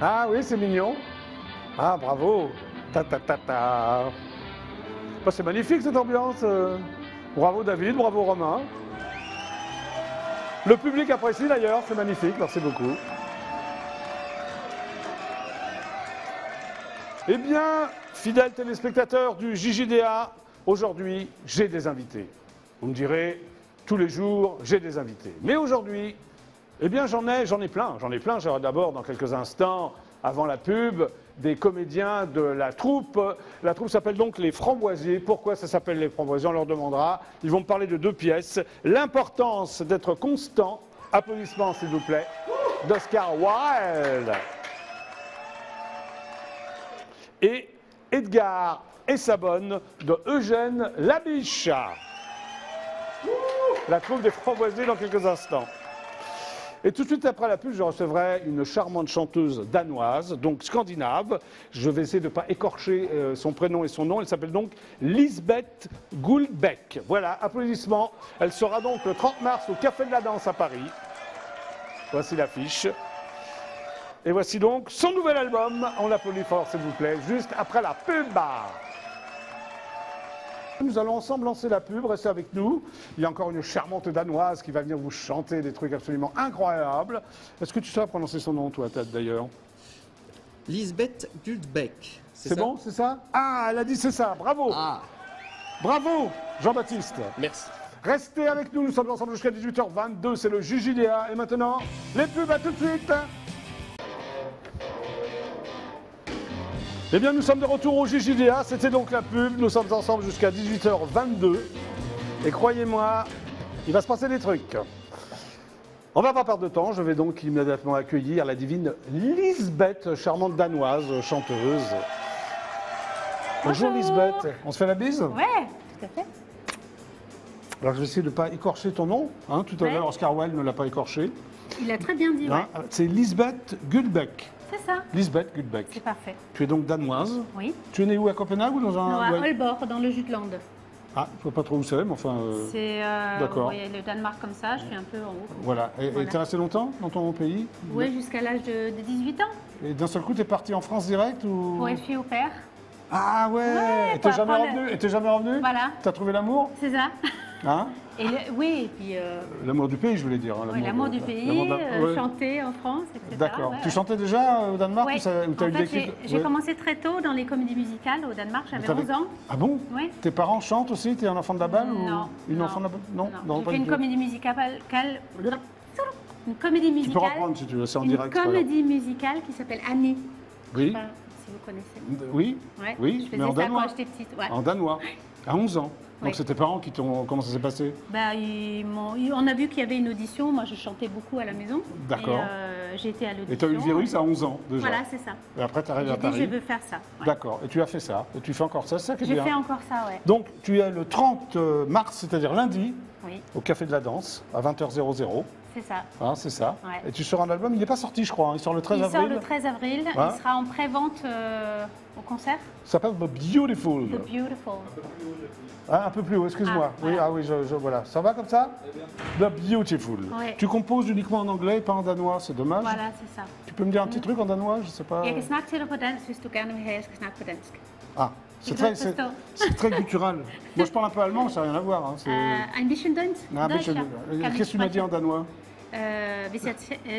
Ah oui, c'est mignon. Ah, bravo. Ta ta ta ta. Bah, c'est magnifique cette ambiance. Bravo David, bravo Romain. Le public apprécie d'ailleurs, c'est magnifique, merci beaucoup. Eh bien, fidèles téléspectateurs du JJDA, aujourd'hui, j'ai des invités. Vous me direz, tous les jours, j'ai des invités. Mais aujourd'hui, eh bien, j'en ai plein. J'aurai d'abord, dans quelques instants, avant la pub, des comédiens de la troupe. La troupe s'appelle donc Les Framboisiers. Pourquoi ça s'appelle Les Framboisiers? On leur demandera. Ils vont me parler de deux pièces. L'importance d'être constant. Applaudissements, s'il vous plaît, d'Oscar Wilde. Et Edgar et Sabonne de Eugène Labiche. La troupe des Framboisiers dans quelques instants. Et tout de suite après la pub, je recevrai une charmante chanteuse danoise, donc scandinave. Je vais essayer de ne pas écorcher son prénom et son nom. Elle s'appelle donc Lisbeth Guldbæk. Voilà, applaudissements. Elle sera donc le 30 mars au Café de la Danse à Paris. Voici l'affiche. Et voici donc son nouvel album. On l'applaudit fort, s'il vous plaît, juste après la pub. Nous allons ensemble lancer la pub, restez avec nous. Il y a encore une charmante danoise qui va venir vous chanter des trucs absolument incroyables. Est-ce que tu sais prononcer son nom, toi, Ted, d'ailleurs? Lisbeth Guldbæk. C'est bon, c'est ça? Ah, elle a dit c'est ça, bravo. Ah. Bravo, Jean-Baptiste. Merci. Restez avec nous, nous sommes ensemble jusqu'à 18h22, c'est le JJDA. Et maintenant, les pubs, à tout de suite. Eh bien, nous sommes de retour au JJDA, c'était donc la pub, nous sommes ensemble jusqu'à 18h22. Et croyez-moi, il va se passer des trucs. On va pas perdre de temps, je vais donc immédiatement accueillir la divine Lisbeth, charmante danoise, chanteuse. Bonjour Lisbeth, on se fait la bise? Ouais, tout à fait. Alors je vais essayer de ne pas écorcher ton nom, hein, tout à l'heure Oscar Wilde ne l'a pas écorché. Il a très bien dit, Hein, ouais. c'est Lisbeth Guldbæk. C'est ça, Lisbeth Guldbæk. c'est parfait. Tu es donc danoise. Oui. Tu es née où, à Copenhague ou dans un... Non, à Aalborg, dans le Jutland. Ah, je ne sais pas trop où c'est, mais enfin... C'est, d'accord. vous voyez le Danemark comme ça, je suis un peu en haut. Voilà. Et Voilà. tu es resté longtemps dans ton pays? Oui, jusqu'à l'âge de 18 ans, Et d'un seul coup, tu es parti en France direct ou... pour être fille au père. Ah ouais, Ouais, Et t'es pour jamais apprendre revenu? Et t'es jamais revenu? Voilà, T'as trouvé l'amour? c'est ça. Hein? Oui, et puis L'amour du pays, je voulais dire. Hein, ouais, l'amour du pays, l'amour de- ouais. chanter en France, etc. D'accord. Ouais, Tu ouais. chantais déjà au Danemark Ouais. ou t'as eu En des fait, équipes? j'ai Ouais. commencé très tôt dans les comédies musicales au Danemark, j'avais 11 ans. Ah bon? Oui. Tes parents chantent aussi? T'es un enfant de la balle? Ou... Non. Une non, enfant de la balle? Non, non. pas J'ai fait du une tout. comédie musicale. Une comédie Tu peux musicale. reprendre si tu veux, c'est en Une direct. c'est pas grave. comédie musicale qui s'appelle Annie. Je Oui. sais pas si vous connaissez. Oui, Ouais. oui, Je mais en faisais ça danois. quand j'étais petite. Ouais. En danois, à 11 ans. Donc Oui. c'est tes parents qui t'ont... Comment ça s'est passé? Bah, on a vu qu'il y avait une audition. Moi, je chantais beaucoup à la maison. D'accord. Et j'ai été à l'audition. Et tu as eu le virus à 11 ans déjà. Voilà, c'est ça. Et après tu arrives J'ai à dit, Paris. je veux faire ça. Ouais. D'accord. Et tu as fait ça. Et tu fais encore ça, c'est ça qui est J'ai bien. fait encore ça, ouais. Donc tu es le 30 mars, c'est-à-dire lundi, Oui, au Café de la Danse, à 20h00. c'est ça. Hein, c'est ça. Ouais. Et tu sors un album, il n'est pas sorti je crois, hein. Il sort le 13 Il avril. sort le 13 avril. Hein Il sera en pré-vente au concert. Ça s'appelle The Beautiful. The Beautiful. Ah, un peu plus haut, excuse-moi. Ah, Oui, voilà. ah oui, voilà. Ça va comme ça? The Beautiful. Ouais. Tu composes uniquement en anglais, pas en danois, c'est dommage. Voilà, c'est ça. Tu peux me dire un petit truc en danois, je sais pas. Jeg kan snakke til dig på dansk, hvis du gerne vil have, jeg skal snakke på dansk. Ah, c'est Tu très, peux c'est, rester. c'est très guttural. Moi, je parle un peu allemand, ça n'a rien à voir. Hein. C'est... Ein bisschen Deutsch. Ah, mais Deutsch, ja. Kann Qu'est-ce que tu m'as dit en danois?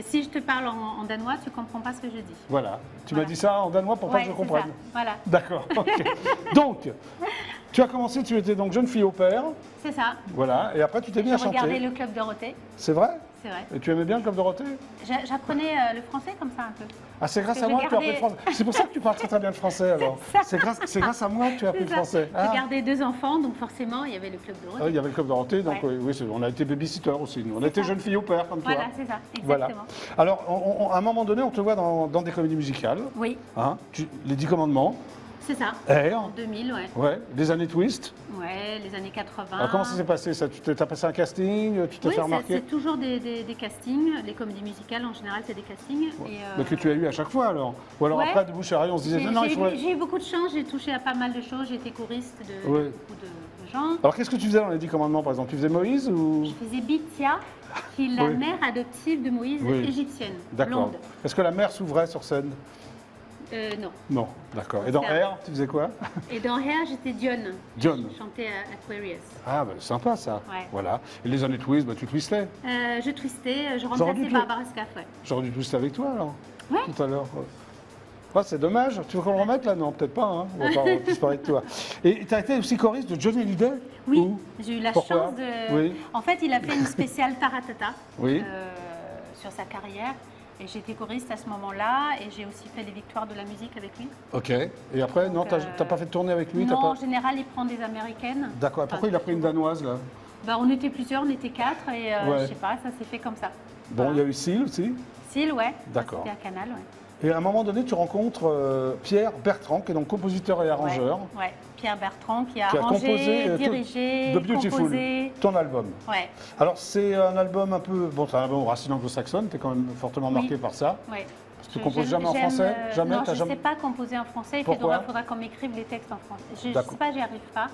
Si je te parle en danois, tu comprends pas ce que je dis. Voilà. Tu m'as Voilà. dit ça en danois pour pas Ouais, que je c'est comprenne. ça. Voilà, D'accord. ok. Donc, tu as commencé, tu étais donc jeune fille au père. c'est ça. Voilà. Et après, tu t'es mis à J'ai regardé chanter. le Club Dorothée, C'est vrai? c'est vrai. Et tu aimais bien le Club Dorothée? J'apprenais le français comme ça un peu. Ah, c'est grâce Que à je moi que tu as appris le gardais- français. C'est pour ça que tu parles très très bien le français alors. C'est grâce à moi que tu as appris le C'est ça. français. J'ai Ah. gardé 2 enfants, donc forcément, il y avait le Club Ah, Dorothée. il y avait le Club Dorothée, donc Ouais. oui, on a été babysitter aussi. Nous. On a été ça. jeune fille au père comme toi. Voilà, c'est ça, Voilà. exactement. Alors, à un moment donné, on te voit dans des comédies musicales. Oui, Hein, les 10 commandements. C'est ça. Air. En 2000, ouais. Ouais. Les années Twist. Ouais, les années 80. Alors comment ça s'est passé ça? Tu as passé un casting? Tu t'es Oui, fait c'est remarquer? toujours des castings. Les comédies musicales, en général, c'est des castings. Et, Mais que tu as eu à chaque fois alors? Ou alors Ouais. après, de bouche à oreille, on se disait non, il faudrait... J'ai eu beaucoup de chance, j'ai touché à pas mal de choses. J'ai été choriste de Ouais. beaucoup de gens. Alors qu'est-ce que tu faisais dans les 10 commandements par exemple? Tu faisais Moïse ou... Je faisais Bithia, qui est la Oui. mère adoptive de Moïse, Oui. égyptienne, D'accord. blonde. Est-ce que la mer s'ouvrait sur scène? Non. Non, d'accord. Et dans C'est un- Air, tu faisais quoi? Et dans Hair, j'étais Dione. Dione. Je chantais à Aquarius. Ah, bah, sympa ça. Ouais. Voilà. Et les années Twist, bah, tu twistais. Je twistais, je J'aurais remplaçais dû Barbara Scaff, ouais. J'aurais dû twister avec toi alors. Ouais. Tout à l'heure. Ouais, c'est dommage. Tu veux qu'on le remette là? Non, peut-être pas. Hein. On va pas plus parler de toi. Et tu as été aussi choriste de Johnny Hallyday? Oui, Ou j'ai eu la Pourquoi chance de... Oui. En fait, il a fait une spéciale Taratata Oui. sur sa carrière. Et j'étais choriste à ce moment-là. Et j'ai aussi fait les victoires de la musique avec lui. Ok. Et après, non, Donc, t'as pas fait de tournée avec lui? Non, t'as en pas... général, il prend des américaines. D'accord. Et pourquoi il a pris une danoise là? Bah, on était plusieurs, on était 4. Et Ouais. je sais pas, ça s'est fait comme ça. Bon, il y a eu Seal aussi. Syl, ouais. D'accord. C'était à Canal, ouais. Et à un moment donné, tu rencontres Pierre Bertrand, qui est donc compositeur et arrangeur, Ouais. Pierre Bertrand qui a qui a arrangé, composé dirigé, The Beautiful, composé. ton album. Ouais, Alors, c'est un album un peu. Bon, c'est un album aux racines anglo-saxonnes, tu es quand même fortement Oui. marqué par ça. ouais. Parce que tu composes jamais en français? Jamais? Non, T'as je ne jamais- sais pas composer en français. Pourquoi? Il faudra qu'on m'écrive les textes en français. Je ne D'accord. sais pas, j'y arrive pas.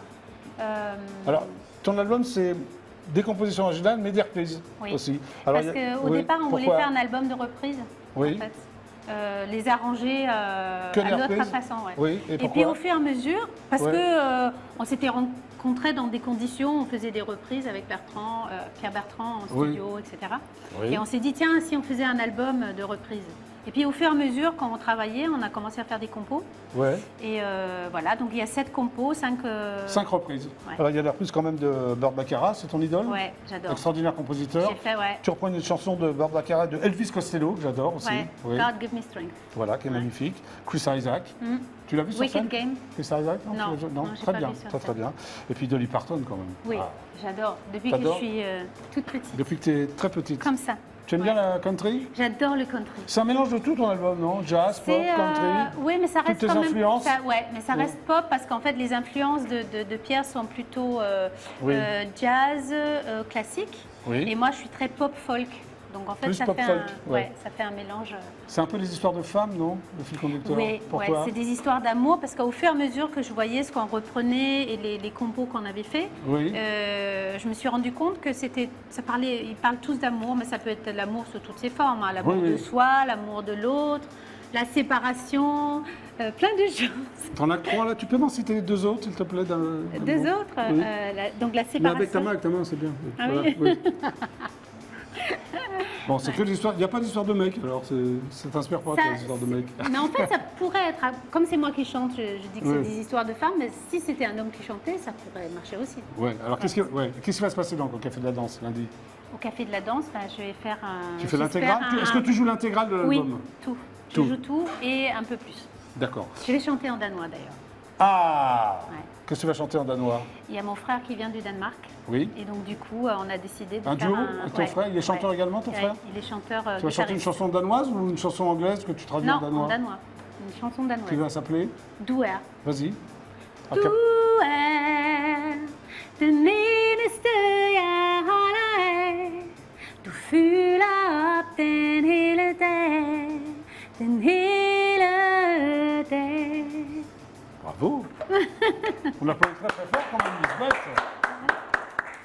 Alors, ton album, c'est des compositions originales, mais des reprises Oui. aussi. Alors, Parce il y a- qu'au oui, départ, on voulait pourquoi? faire un album de reprises. Oui. En fait. Les arranger Que à des notre reprises? façon. Ouais. Oui, et Et pourquoi? puis au fur et à mesure, parce Ouais. que on s'était rencontrés dans des conditions, on faisait des reprises avec Bertrand, Pierre Bertrand en Oui. studio, etc. Oui. Et on s'est dit, tiens, si on faisait un album de reprises. Et puis au fur et à mesure, quand on travaillait, on a commencé à faire des compos. Ouais. Et voilà, donc il y a 7 compos, 5... 5 reprises. Ouais. Alors, il y a des reprises quand même de Burt Bacharach, c'est ton idole? Ouais, j'adore. Extraordinaire compositeur. J'ai fait, ouais. Tu reprends une chanson de Burt Bacharach de Elvis Costello, que j'adore aussi. Ouais, Oui. God Give Me Strength. Voilà, qui est magnifique. Chris Isaac. Mm. Tu l'as vu sur scène? Wicked Game. Chris Isaac? Non, tu l'as- non, j'ai très pas bien, vu sur très très scène. bien. Et puis Dolly Parton quand même. Oui, Ah. j'adore. Depuis que je T'adores suis toute petite. Depuis que tu es très petite. Comme ça. Tu aimes bien la country? J'adore le country. C'est un mélange de tout ton album, non? Jazz, pop, C'est, country. oui, mais ça reste tes quand même. influences? Ouais, mais ça Oui. reste pop parce qu'en fait, les influences de Pierre sont plutôt Oui. jazz, classique. Oui. Et moi, je suis très pop folk. Donc en fait, Plus ça pop fait folk, un, ouais. ça fait un mélange. C'est un peu les histoires de femmes, non? Le fil conducteur. Oui, Pourquoi? c'est des histoires d'amour parce qu'au fur et à mesure que je voyais ce qu'on reprenait et les compos qu'on avait fait, Oui. je me suis rendu compte que ils parlent tous d'amour, mais ça peut être l'amour sous toutes ses formes, hein, l'amour Oui, oui. de soi, l'amour de l'autre, la séparation, plein de choses. T'en as 3 là. Tu peux m'en citer les 2 autres, s'il te plaît? Deux autres, Oui. donc la Mais séparation. avec ta main, c'est bien. Ah Voilà, oui. Bon, c'est que l'histoire. Il n'y a pas d'histoire de mec, alors ça t'inspire pas, Ça- toi, l'histoire de mec. Mais en fait, ça pourrait être, comme c'est moi qui chante, je dis que Oui. c'est des histoires de femmes, mais si c'était un homme qui chantait, ça pourrait marcher aussi. Ouais, alors qu'est-ce qui va se passer donc au Café de la Danse lundi? Au Café de la Danse, ben, je vais faire un. Tu fais j'espère l'intégrale? Est-ce que tu joues l'intégrale de Oui, l'album? tout. Tout. Je joue tout et un peu plus. D'accord. Je vais chanter en danois d'ailleurs. Ah Ouais. Qu'est-ce que tu vas chanter en danois? Il y a mon frère qui vient du Danemark Oui. et donc du coup, on a décidé de Un faire duo un. avec ton frère? Il est chanteur également, ton Ouais, frère? il est chanteur. Tu vas chanter une guitariste. chanson danoise ou une chanson anglaise que tu traduis Non, en danois? en danois. Une chanson Qui danoise. va s'appeler? Douer. Vas-y. Ah, Du är den eneste jeg holder af. Du fylder op den hele dag, den hele dag. Bravo. On applaudit très très fort quand même, Lisbeth.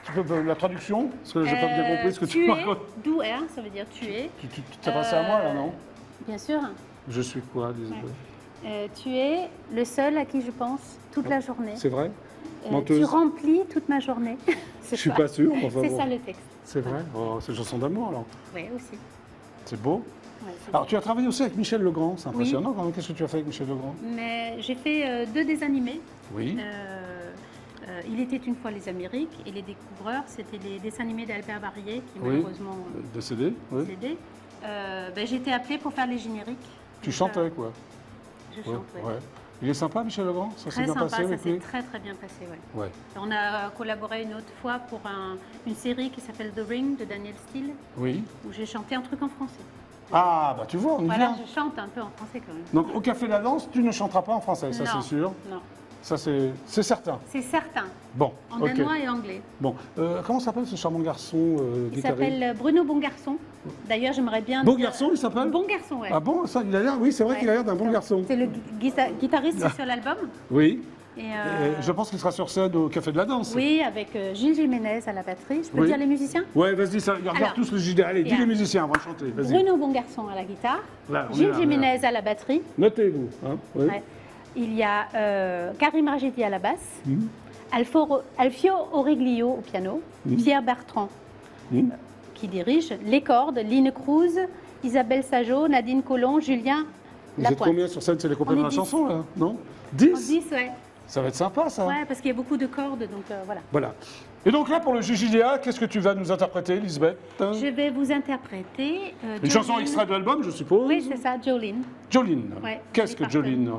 Tu peux la traduction? Parce que j'ai pas bien compris ce que tu Tu es, racontes. du er, ça veut dire tu es. Tu t'es passé à moi là, non? Bien sûr. Je suis quoi, Lisbeth? Tu es le seul à qui je pense toute la journée. C'est vrai? Tu menteuse. remplis toute ma journée. Je suis pas sûr. Enfin, C'est bon. ça le texte. C'est vrai? Oh, c'est une chanson d'amour alors. Oui, aussi. C'est beau. Ouais, c'est Alors, tu as travaillé aussi avec Michel Legrand, c'est Oui. impressionnant quand même. Qu'est-ce que tu as fait avec Michel Legrand? Mais j'ai fait 2 des animés. Oui. Il était une fois les Amériques et les Découvreurs, c'était les dessins animés d'Albert Barrier qui Oui. malheureusement Décédé? Oui. décédé. J'ai été appelée pour faire les génériques. Tu Donc, chantais quoi? Je Ouais, chante, oui. ouais. Il est sympa, Michel Legrand? Ça s'est Très bien sympa, passé ça avec s'est lui? très très bien passé, ouais. Ouais. On a collaboré une autre fois pour une série qui s'appelle The Ring de Daniel Steele, Oui. où j'ai chanté un truc en français. Ah, bah tu vois, on y Voilà, vient. je chante un peu en français quand même. Donc au Café de la Danse, tu ne chanteras pas en français, ça Non, c'est sûr. Non, Ça c'est certain. c'est certain. Bon, En ok. danois et anglais. Bon, comment s'appelle ce charmant garçon Il guitariste? s'appelle Bruno Bongarçon. D'ailleurs, j'aimerais bien. Bon dire- garçon, il s'appelle? Bon garçon, ouais. Ah bon, ça, il a l'air, oui, c'est vrai Ouais. qu'il a l'air d'un bon garçon. C'est le guitariste sur l'album. Oui. Et, Et je pense qu'il sera sur scène au Café de la Danse. oui, avec Gilles Jiménez à la batterie. Je peux Oui. dire les musiciens? Ouais, vas-y, ça, regarde Alors, tous le JD. Allez, dis il y a les musiciens avant de chanter. Vas-y. Bruno Bongarçon à la guitare. Là, on est Gilles là, on est Jiménez à la batterie. Notez-vous. Hein, oui. Ouais. Il y a Karim Argedi à la basse. Mhm. Alfio Origlio au piano. Pierre Bertrand qui dirige. Les cordes, Line Cruz, Isabelle Sajot, Nadine Collomb, Julien Vous êtes Lapointe. combien sur scène? C'est les compléments de On la est 10. chanson, là? Non? En 10? 10, ouais. Ça va être sympa, ça. Ouais, parce qu'il y a beaucoup de cordes, donc voilà. Voilà. Et donc là, pour le JJDA, qu'est-ce que tu vas nous interpréter, Lisbeth? Je vais vous interpréter. Une chanson Jolene. extraite de l'album, je suppose? Oui, c'est ça, Jolene. Jolene. Ouais, Qu'est-ce que Dolly Parton. Jolene?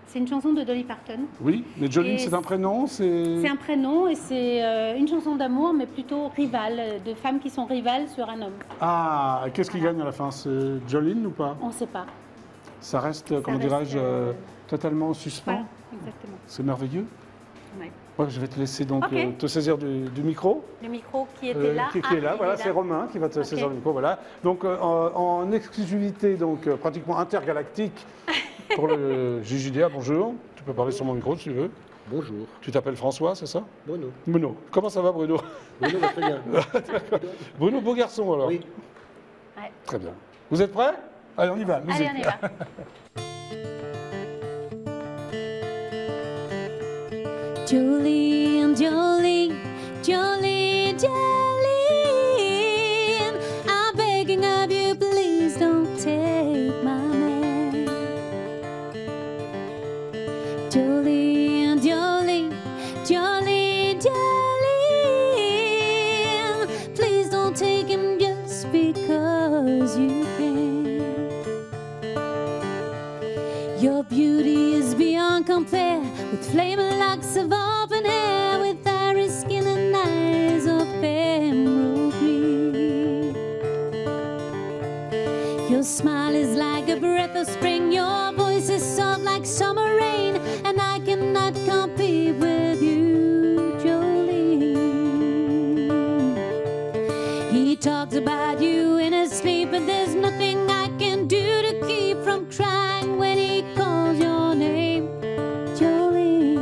C'est une chanson de Dolly Parton. Oui, mais Jolene, Et c'est un prénom? C'est un prénom et c'est une chanson d'amour, mais plutôt rivale, de femmes qui sont rivales sur un homme. Ah, qu'est-ce qui gagne à la fin? C'est Jolene ou pas? On ne sait pas. Ça reste, comment reste, dirais-je, totalement en suspens? Voilà, exactement. C'est merveilleux. Ouais. Ouais, je vais te laisser donc Ok. te saisir du micro. Le micro qui était là. Qui est là, il voilà, est c'est Romain qui va te Ok. saisir le micro, voilà. Donc en exclusivité, donc pratiquement intergalactique pour le JJDA, bonjour. Tu peux parler sur mon micro si tu veux. Bonjour, Tu t'appelles François, c'est ça? Bruno. Bruno. Comment ça va Bruno? Bruno va très bien. Bruno, beau garçon alors. Oui. Ouais. Très bien. Vous êtes prêts? Allez, on y va. Musique. Allez, on y va. Jolene, Jolene, Jolene, Jolene, I'm begging of you, please don't take my man. Jolene, Jolene, Jolene, Jolene, please don't take him just because you can. Your beauty is beyond compare, with flaming locks of auburn hair, with iris skin and eyes of emerald green. Your smile is like a breath of spring, your voice is soft like summer rain, and I cannot compete with you, Jolene. He talks about you in his sleep, but there's nothing I can do to keep from crying when he calls your name, Jolene.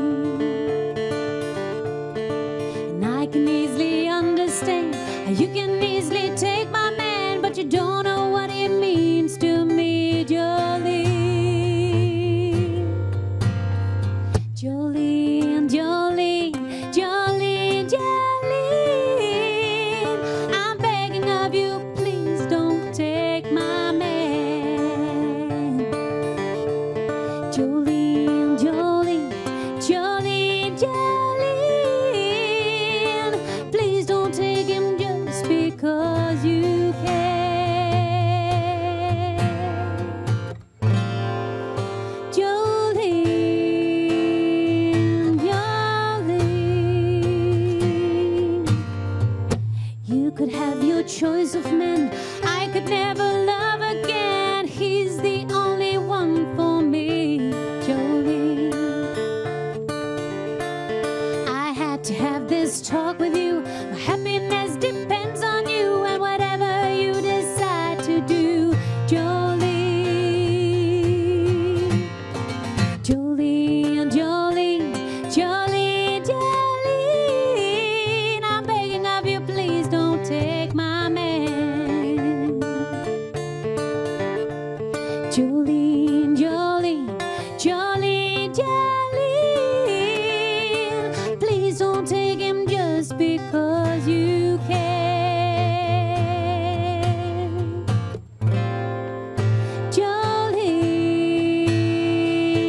And I can easily understand how you can easily take my man, but you don't know what he means to me, Jolene. Jolene, Jolene, Jolene, Jolene, I'm begging of you, please don't take my man. Jolene, Jolene, Jolene, Jolene, please don't take him just because you can. Jolene, Jolene, you could have your choice of men, I could never love again. He's the only one for me, Jolene. I had to have this talk with you. My happiness depends on you and whatever you decide to do, Jolene. Jolene, Jolene, Jolene, Jolene, I'm begging of you, please don't take my man. Jolene, Jolene, Jolene, Jolene, please don't take him just because you can.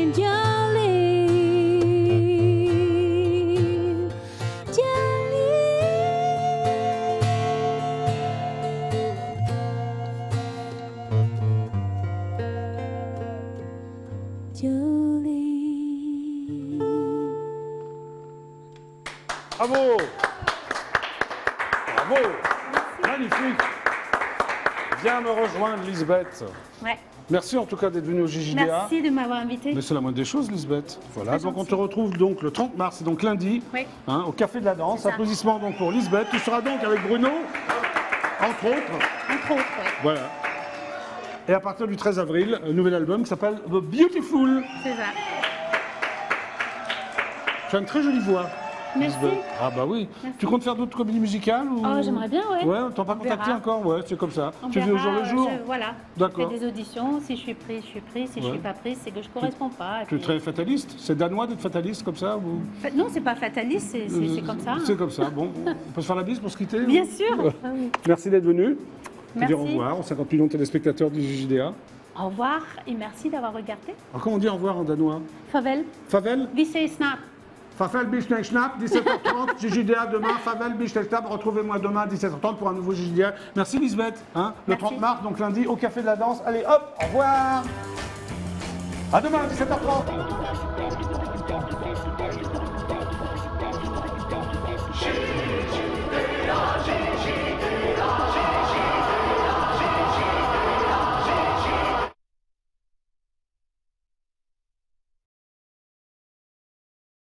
Jolene, Jolene, Jolene. Bravo! Bravo! Magnifique! Viens me rejoindre, Lisbeth. Ouais. Merci en tout cas d'être venue au JJDA. Merci de m'avoir invité. Mais c'est la moindre des choses, Lisbeth. Voilà, Très donc on gentil. te retrouve donc le 30 mars, c'est donc lundi, Oui. hein, au Café de la Danse. C'est ça. Applaudissements donc pour Lisbeth. Tu seras donc avec Bruno, entre autres. Entre autres, ouais. Voilà. Et à partir du 13 avril, un nouvel album qui s'appelle The Beautiful. C'est ça. Tu as une très jolie voix. Merci. Lisbeth. Ah bah oui. Merci. Tu comptes faire d'autres comédies musicales ou... Oh, j'aimerais bien, ouais. Ouais, t'as pas On contacté verra. encore. Ouais, c'est comme ça. On Tu vis au jour verra, le jour. Voilà. D'accord. Je fais des auditions. Si je suis prise, je suis prise. Si je Ouais. suis pas prise, c'est que je corresponds pas. Et Tu es puis- très fataliste. C'est danois d'être fataliste comme ça ou... Non, c'est pas fataliste, c'est comme ça. C'est comme ça. Bon, on peut se faire la bise pour se quitter Bien ou- sûr. Merci d'être venu. Te Merci. dire au revoir aux 50 millions de téléspectateurs du JJDA. Au revoir et merci d'avoir regardé. Alors, comment on dit au revoir en danois? Favel, Favel? vi ses snart. Favel Bischneck-Schnapp, 17h30, JJDA demain. Favel Bischneck-Schnapp, retrouvez-moi demain à 17h30 pour un nouveau JJDA. Merci Lisbeth. Hein, le Merci. 30 mars, donc lundi, au Café de la Danse. Allez, hop, au revoir. À demain, 17h30.